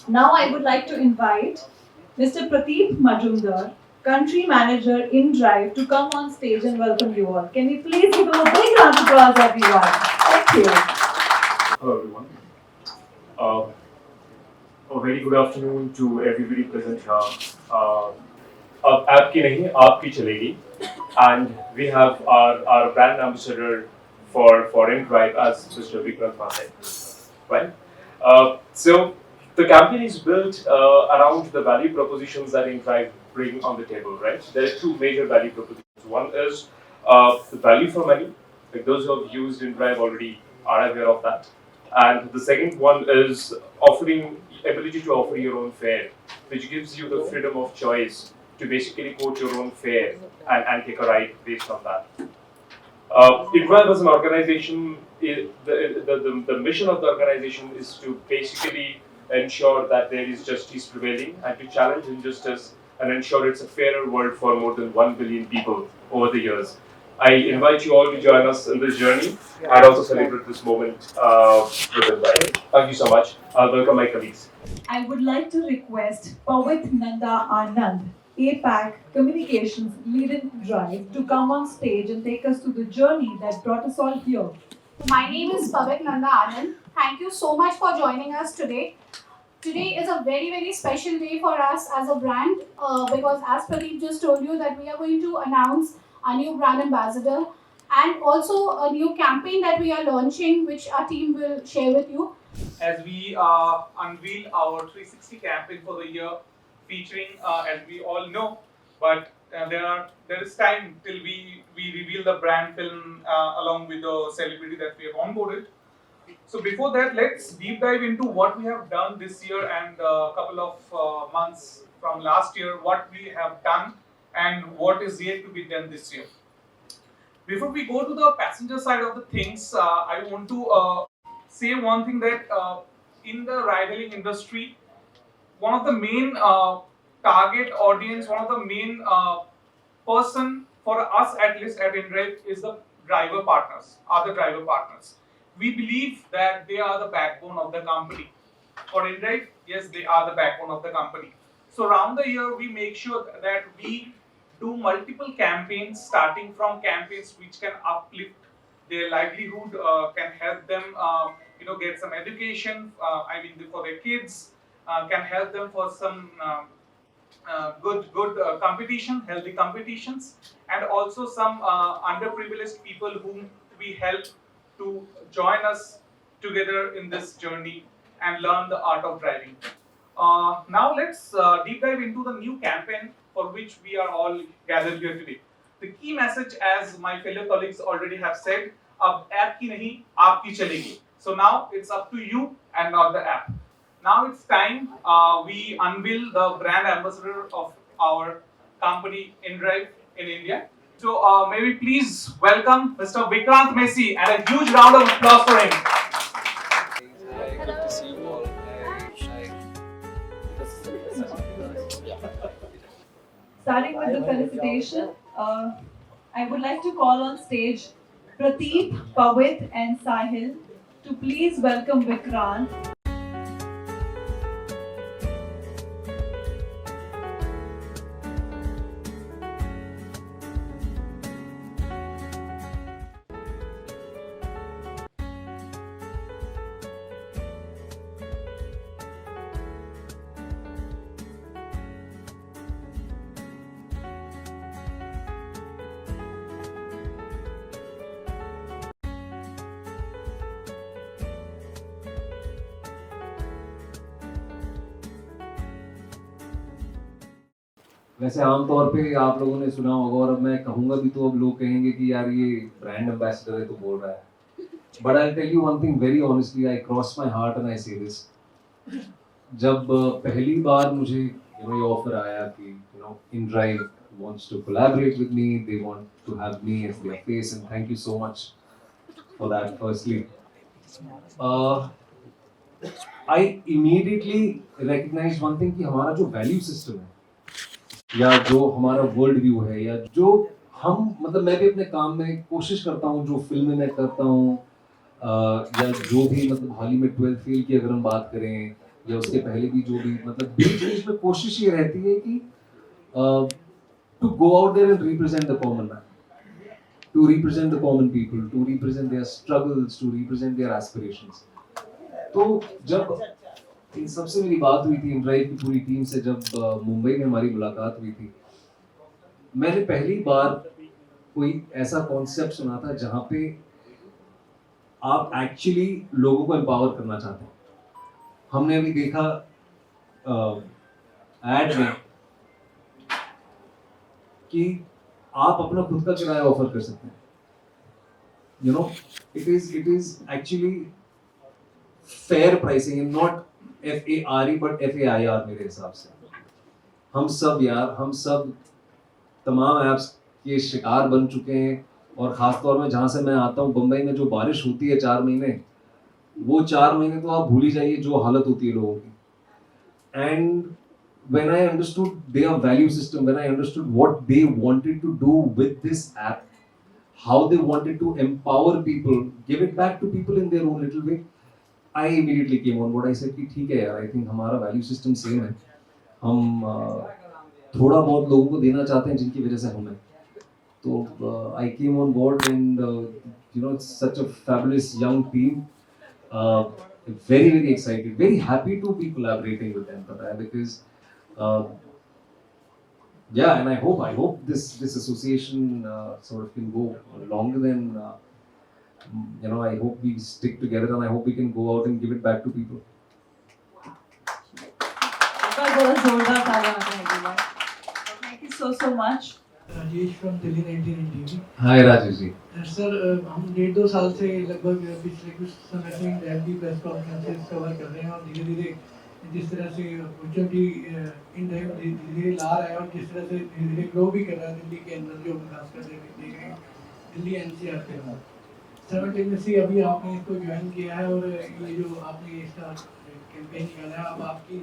Now I would like to invite Mr. Prateep Majumdar, Country Manager in Drive, to come on stage and welcome you all. Can we please give him a big round of applause, everyone? Thank you. Hello everyone. Uh, a very good afternoon to everybody present here. Uh, अब आपकी नहीं आपकी चलेगी and we have our brand ambassador for InDrive as Mr. Vikrant Mate. Right? So the campaign is built around the value propositions that InDrive bring on the table, right? There are two major value propositions. One is the value for money. Like those who have used InDrive already are aware of that. And the second one is offering ability to offer your own fare, which gives you the freedom of choice to basically quote your own fare and take a ride based on that. InDrive as an organization, the mission of the organization is to basically ensure that there is justice prevailing and to challenge injustice and ensure it's a fairer world for more than 1 billion people over the years. I invite you all to join us in this journey and also celebrate this moment with InDrive. Thank you so much. I'll welcome my colleagues. I would like to request Pavit Nanda Anand, APAC Communications Lead in Drive, to come on stage and take us through the journey that brought us all here. My name is Pavit Nanda Anand. Thank you so much for joining us today. Today is a very, very special day for us as a brand because, as Pradeep just told you, that we are going to announce a new brand ambassador and also a new campaign that we are launching, which our team will share with you. As we unveil our 360 campaign for the year, featuring, as we all know, but there is time till we reveal the brand film along with the celebrity that we have onboarded. So before that, let's deep dive into what we have done this year and a couple of months from last year, what we have done and what is yet to be done this year. Before we go to the passenger side of the things, I want to say one thing that in the ride-hailing industry, one of the main target audience, one of the main person for us at least at InDrive is the driver partners, are the driver partners. We believe that they are the backbone of the company. For InDrive, yes, they are the backbone of the company. So around the year, we make sure that we do multiple campaigns, starting from campaigns which can uplift their livelihood, can help them, get some education. For their kids, can help them for some good competition, healthy competitions, and also some underprivileged people whom we help to join us together in this journey and learn the art of driving. Now let's deep dive into the new campaign for which we are all gathered here today. The key message, as my fellow colleagues already have said, अब app की नहीं आपकी चलेगी. So now it's up to you and not the app. Now it's time we unveil the brand ambassador of our company InDrive in India. So may we please welcome Mr. Vikrant Messi and a huge round of applause for him. Good to see you all. Starting with the felicitation, I would like to call on stage Prateep, Pavit, and Sahil to please welcome Vikrant. वैसे आमतौर पे आप लोगों ने सुना होगा और अब मैं कहूँगा भी तो अब लोग कहेंगे कि यार ये ब्रांड एम्बेसडर है तो बोल रहा है. But I'll tell you one thing very honestly, I cross my heart and I say this. जब पहली बार मुझे ये ऑफर आया कि InDrive wants to collaborate with me, they want to have me as their face, and thank you so much for that. Firstly, I immediately recognized one thing कि हमारा जो value system है या जो हमारा वर्ल्ड व्यू है या जो हम मैं भी अपने काम में कोशिश करता हूँ, जो फिल्म में करता हूँ या जो भी हाल ही में 12th फेल की अगर हम बात करें या उसके पहले भी जो भी मतलब बीच बीच में कोशिश ये रहती है कि to go out there and represent the common man, to represent the common people, to represent their struggles, to represent their aspirations. तो जब इन सबसे मेरी बात हुई थी इनड्राइव की पूरी टीम से, जब मुंबई में हमारी मुलाकात हुई थी, मैंने पहली बार कोई ऐसा कॉन्सेप्ट सुना था जहाँ पे आप एक्चुअली लोगों को एम्पावर करना चाहते हैं। हमने अभी देखा एड में कि आप अपना खुद का किराया ऑफर कर सकते हैं। You know, it is actually fair pricing and not FARE but FAIR मेरे हिसाब से। हम सब तमाम ऐप्स के शिकार बन चुके हैं, और खास तौर में जहाँ से मैं आता हूँ बम्बई में जो बारिश होती है 4 महीने, वो 4 महीने तो आप भूल ही जाइए जो हालत होती है लोगों की। And when I understood their value system, when I understood what they wanted to do with this app, how they wanted to empower people, give it back to people in their own little way, I immediately came on board. I said कि ठीक है यार, I think हमारा value system same है। हम थोड़ा बहुत लोगों को देना चाहते हैं जिनकी वजह से हम हैं। तो I came on board and you know, it's such a fabulous young team. Very excited, very happy to be collaborating with them, पता है, because yeah, and I hope this association sort of can go longer than you know, I hope we stick together, and I hope we can go out and give it back to people. बहुत जोरदार तालियां होती हैं everyone. Thank you so much. Rajesh from Delhi 1990। Hi Rajesh ji. Sir हम 1.5-2 साल से लगभग पिछले कुछ समय से इन की प्रेस कॉन्फ्रेंसेस कवर कर रहे हैं, और धीरे धीरे जिस तरह से अपॉर्चुनिटी इन धीरे धीरे ला रहा है, और जिस तरह से धीरे धीरे ग्रो भी कर रहा है दिल्ली के अंदर, जो खास कर देख रहे हैं दिल्ली NCR के अंदर। साइमल्टेनियसली अभी आपने इसको ज्वाइन किया है, और ये जो आपने इसका कैंपेन निकाला है, अब आपकी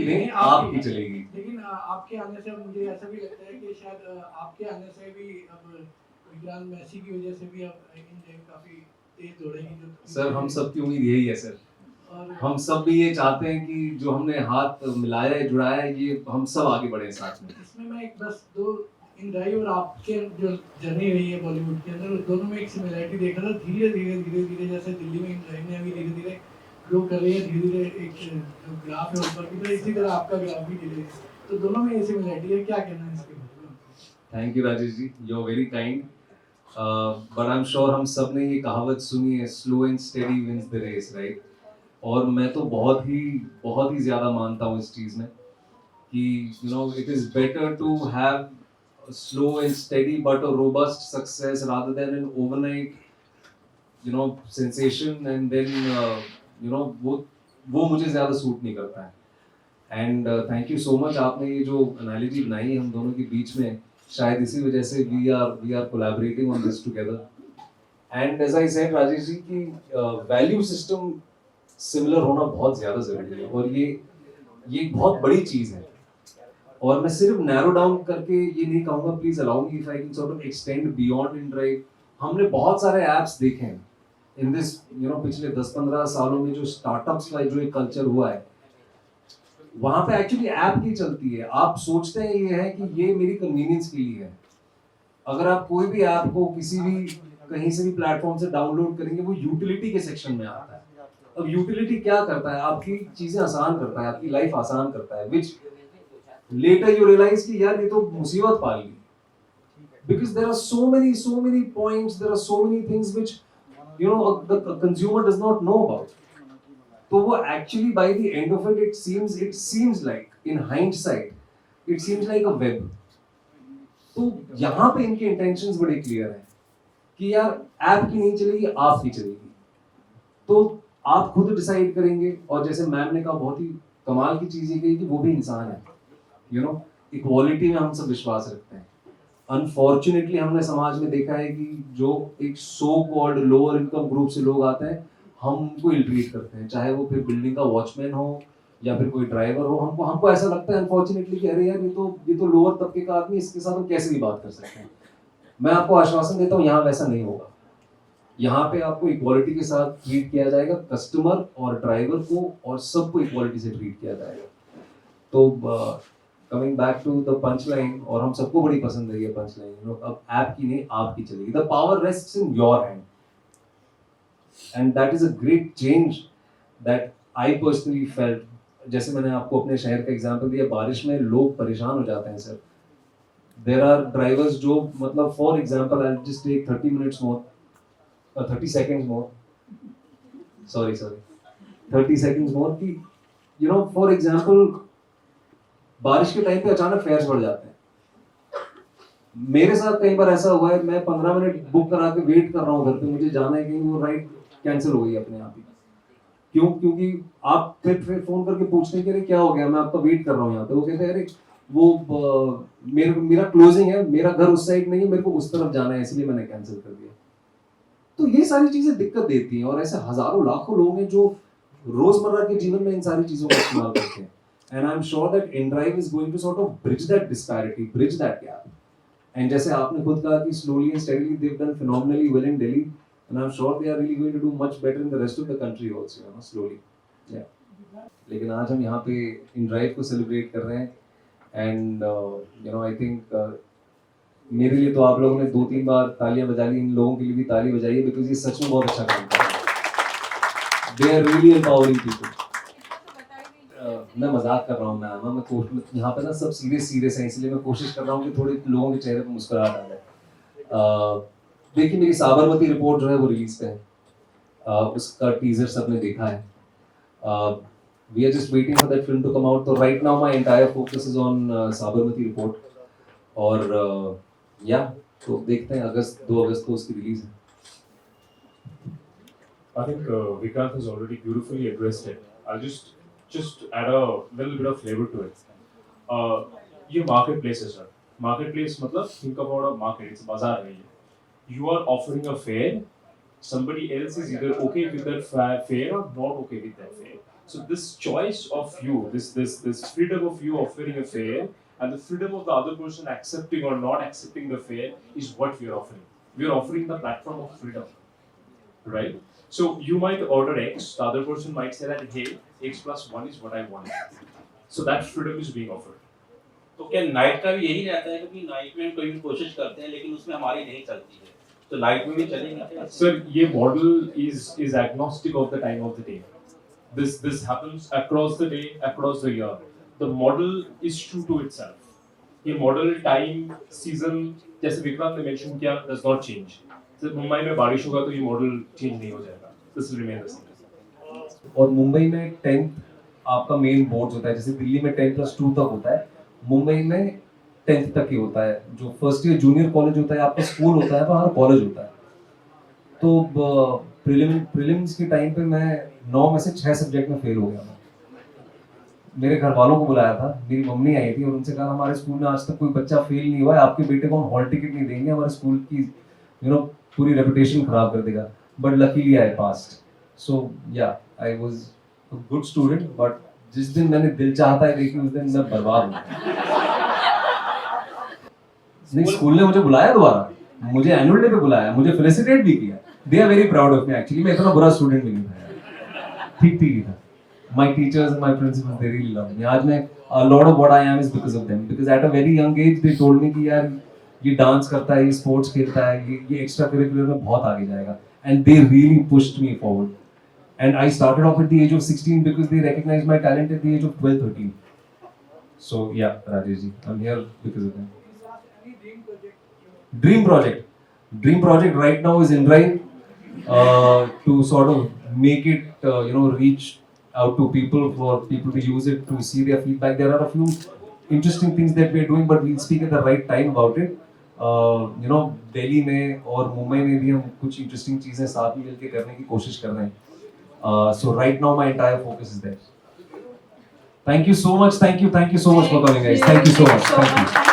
नहीं आपकी चलेगी। लेकिन आपके आने से मुझे ऐसा भी लगता है कि शायद आपके आने से भी अब विक्रांत मैसी की वजह से भी अब इन काफी तेज दौड़ेगी। जो सर हम सब की उम्मीद यही है सर, हम सब भी ये चाहते हैं कि जो हमने हाथ मिलाया है, जुड़ाया है, ये हम सब आगे बढ़े साथ में। इसमें मैं एक बस दो इन ड्राइव और आपके जो जर्नी रही है बॉलीवुड के अंदर, दोनों में एक सिमिलरिटी देखा था। धीरे धीरे जैसे दिल्ली में इन ड्राइव ने अभी धीरे धीरे ग्रो कर रही है, धीरे धीरे एक जो ग्राफ है ऊपर की, तो इसी तरह आपका ग्राफ भी धीरे, तो दोनों में ये सिमिलरिटी है। क्या कहना है इसके बारे में? Thank you Rajesh ji, you are very kind, but I am sure हम सब ने ये कहावत सुनी है, slow and steady wins the race, right? और मैं तो बहुत ही ज़्यादा मानता हूँ इस चीज़ में कि you know, it is better to have slow and steady but a robust success rather than an overnight you know sensation, and then you know वो मुझे ज़्यादा सूट नहीं करता है। And thank you so much, आपने ये जो analogy बनाई है हम दोनों के बीच में, शायद इसी वजह से we are collaborating on this together. And as I said Rajesh ji की वैल्यू सिस्टम सिमिलर होना बहुत ज़्यादा ज़रूरी है, और ये एक बहुत बड़ी चीज़ है। और मैं सिर्फ नैरो डाउन करके ये नहीं कहूँगा, please allow me if I can sort of extend beyond in drive. हमने बहुत सारे ऐप्स देखे हैं इन दिस यू नो पिछले 10-15 सालों में, जो स्टार्टअप्स का जो एक कल्चर हुआ है, वहां पे एक्चुअली ऐप की चलती है। आप सोचते हैं ये है कि ये मेरी कन्वीनियंस के लिए है। अगर आप कोई भी ऐप को किसी भी कहीं से भी प्लेटफॉर्म से डाउनलोड करेंगे, वो यूटिलिटी के सेक्शन में आता है। अब यूटिलिटी क्या करता है? आपकी चीजें आसान करता है, आपकी लाइफ आसान करता है, विच लेटर यू रियलाइज कि यार ये तो मुसीबत पाल ली, because there are so many points, there are so many things which you know the consumer does not know about. तो वो actually by the end of it seems like in hindsight it seems like a web. तो यहाँ पे इनके intentions बड़े clear हैं कि यार ऐप की नहीं चलेगी, आप की चलेगी। तो आप खुद डिसाइड करेंगे, और जैसे मैम ने कहा बहुत ही कमाल की चीज़ ये कही कि वो भी इंसान है, यू नो इक्वालिटी में हम सब विश्वास रखते हैं। अनफॉर्चुनेटली हमने समाज में देखा है कि जो एक so called lower income group से लोग आते हैं, हम उनको इल ट्रीट करते हैं, चाहे वो फिर बिल्डिंग का वॉचमैन हो या फिर कोई ड्राइवर हो। हमको ऐसा लगता है अनफॉर्चुनेटली कि अरे यार ये तो लोअर तबके का आदमी, इसके साथ हम कैसे भी बात कर सकते हैं। मैं आपको आश्वासन देता हूँ यहाँ वैसा नहीं होगा। यहाँ पे आपको इक्वालिटी के साथ ट्रीट किया जाएगा, कस्टमर और ड्राइवर को और सबको इक्वालिटी से ट्रीट किया जाएगा। तो coming back to the punch line, और हम सबको बड़ी पसंद है ये पंच लाइन, अब ऐप की नहीं आपकी चलेगी। The power rests in your hand, and that is a great change that I personally felt. जैसे मैंने आपको अपने शहर का एग्जांपल दिया, बारिश में लोग परेशान हो जाते हैं सर। देयर आर ड्राइवर्स जो मतलब for example I just take 30 minutes more, 30 seconds more, sorry 30 seconds more कि you know for example बारिश के टाइम पे अचानक फेयर्स बढ़ जाते हैं। मेरे साथ कई बार ऐसा हुआ है, मैं 15 मिनट बुक करा के वेट कर रहा हूँ घर पे, मुझे जाना है कहीं, वो राइड कैंसिल हो गई अपने आप ही। क्यों? क्योंकि आप फिर फोन करके पूछते हैं कि अरे क्या हो गया, मैं आपका वेट कर रहा हूँ यहाँ पे। वो कहते हैं अरे वो मेरा क्लोजिंग है, मेरा घर उस साइड नहीं है, मेरे को उस तरफ जाना है, इसलिए मैंने कैंसिल कर दिया। तो ये सारी चीजें दिक्कत देती हैं, और ऐसे हजारों लाखों लोग हैं जो रोजमर्रा के जीवन में इन सारी चीजों का इस्तेमाल करते हैं। And I am sure that InDrive is going to sort of bridge that disparity, bridge that gap. And जैसे आपने खुद कहा कि slowly and steadily they have done phenomenally well in Delhi, and I am sure they are really going to do much better in the rest of the country also, you know, slowly. या लेकिन आज हम यहाँ पे InDrive को celebrate कर रहे हैं, and you know I think मेरे लिए तो आप लोगों ने 2-3 बार तालियां बजा ली, इन लोगों के लिए भी ताली बजाइए, बिकॉज ये सच में बहुत अच्छा काम कर रहे हैं। They are really empowering people. मैं मजाक कर रहा हूँ मैं यहाँ पे ना सब सीरियस है, इसलिए मैं कोशिश कर रहा हूँ कि थोड़े लोगों के चेहरे पे मुस्कुराहट आ जाए। देखिए मेरी साबरमती रिपोर्ट जो है वो रिलीज पे है, उसका टीजर सबने देखा है। We are just waiting for that film to come out. तो right now my entire focus is on Sabarmati report, और या तो देखते हैं 2 अगस्त को उसकी रिलीज है। I think Vikrant has already beautifully addressed it. I'll just add a little bit of flavor to it. ये marketplace है sir. Marketplace मतलब think about a market. It's बाजार है ये. You are offering a fare. Somebody else is either okay with that fare or not okay with that fare. So this choice of you, this freedom of you offering a fare, and the freedom of the other person accepting or not accepting the fare is what we are offering. We are offering the platform of freedom, right? So you might order X, the other person might say that hey, X plus 1 is what I want. So that freedom is being offered. तो क्या night का भी यही रहता है, क्योंकि night में कोई भी कोशिश करते हैं लेकिन उसमें हमारी नहीं चलती है, तो नाइट में भी चलेंगे? Sir, ये model is agnostic of the time of the day. This happens across the day, across the year. The model is true to itself. ये model time, season, जैसे विक्रांत ने mention किया, does not change. जब मुंबई में बारिश होगा तो ये model change नहीं हो जाएगा. This will remain the same. और मुंबई में 10th आपका मेन बोर्ड होता है, जैसे दिल्ली में 10+2 तक होता है, मुंबई में 10th तक ही होता है। जो फर्स्ट ईयर जूनियर कॉलेज होता है, आपका स्कूल होता है, वहाँ कॉलेज होता है। तो प्रीलिम्स के टाइम पे मैं 9 में से 6 सब्जेक्ट में फेल हो गया था। मेरे घर वालों को बुलाया था, मेरी मम्मी आई थी और उनसे कहा हमारे स्कूल में आज तक कोई बच्चा फेल नहीं हुआ है, आपके बेटे को हम हॉल टिकट नहीं देंगे, हमारे स्कूल की पूरी रेपुटेशन खराब कर देगा। But luckily I passed. So yeah I was a good student, but जिस दिन मैंने दिल चाहता है देखिए उस दिन मैं बर्बाद हूँ। नहीं, स्कूल ने मुझे बुलाया दोबारा, मुझे एनुअल डे पे बुलाया, मुझे फेलिसिटेट भी किया। They are very proud of me actually. मैं इतना बुरा स्टूडेंट भी नहीं था, ठीक ही था। My teachers and my principals, they really love me. आज मैं a lot of what I am is because of them. Because at a very young age they told me कि यार ये डांस करता है, ये स्पोर्ट्स खेलता है, ये एक्स्ट्रा करिकुलर में बहुत आगे जाएगा, and they really pushed me forward. And I started off at the age of 16 because they recognized my talent at the age of 12-13. So yeah, Rajesh ji, I'm here because of them. Dream project right now is InDrive, to sort of make it reach out to people, for people to use it, to see their feedback. There are a few interesting things that we are doing, but we'll speak at the right time about it. Delhi में और मुंबई में भी हम कुछ interesting चीजें साथ में मिलकर करने की कोशिश कर रहे हैं। So right now my entire focus is there. Thank you so much. Thank you so much for coming, guys. Thank you so much. Thank you.